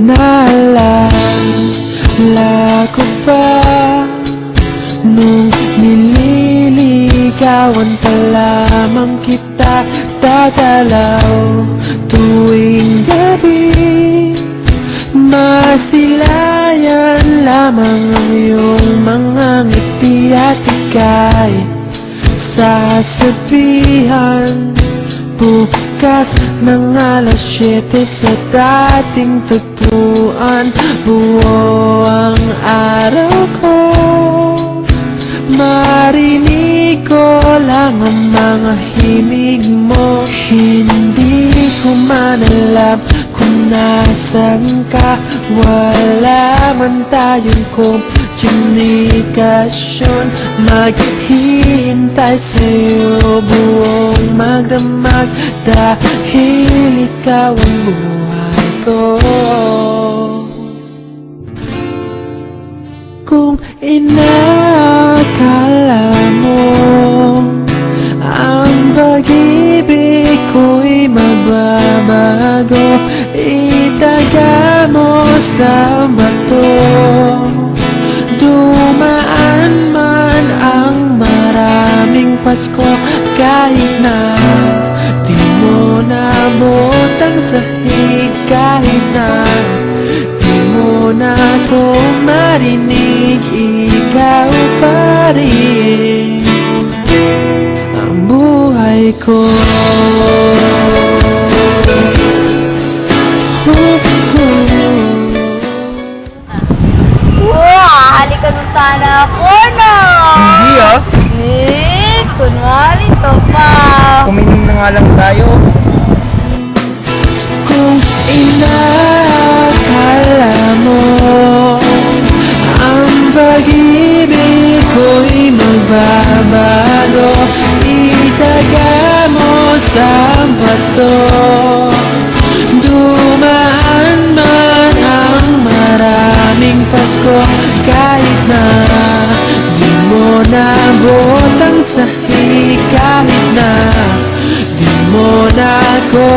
Naalala ko pa nung nililigawan pa lamang kita, dadalaw tuwing gabi. Masilayan lamang ang iyong mga ngiti at ika'y sasabihan bukas ng alas 7 sa dating tagpuan. Buo ang araw ko, marinig ko lang ang mga himig mo. Hindi ko man alam kung nasan ka, wala man tayong komunikasyon. Maghihintay sa'yo buong magdamag, dahil ikaw ang buhay ko. Kung inakala mo ang pag-ibig ko'y mababago, itaga mo sa bato. Dumaan man ang maraming Pasko, kahit na di mo naabot ang sahig, kahit na di mo na ako marinig, ikaw pa rin ang buhay ko. Halika mo sana ako, no? Hindi ah. Kunwari to pa. Kuminom na nga lang tayo. Kung inakala mo ang pag-ibig ko'y magbabago, itaga mo sa bato. Dumaan man ang maraming Pasko, kahit na di mo naabot ang sahig, kahit na di mo na ako